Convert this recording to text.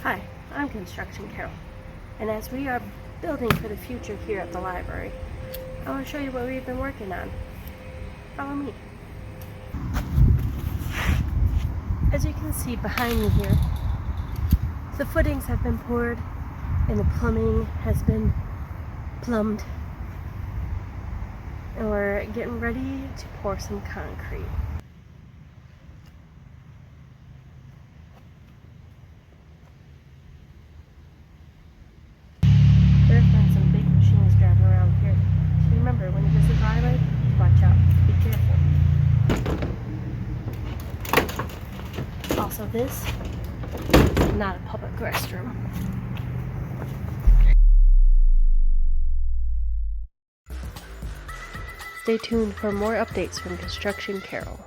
Hi, I'm Construction Carol, and as we are building for the future here at the library, I want to show you what we've been working on. Follow me. As you can see behind me here, the footings have been poured and the plumbing has been plumbed, and we're getting ready to pour some concrete. There's been some big machines driving around here, so remember, when you visit the library, watch out, be careful. Also, this is not a public restroom. Stay tuned for more updates from Construction Carol.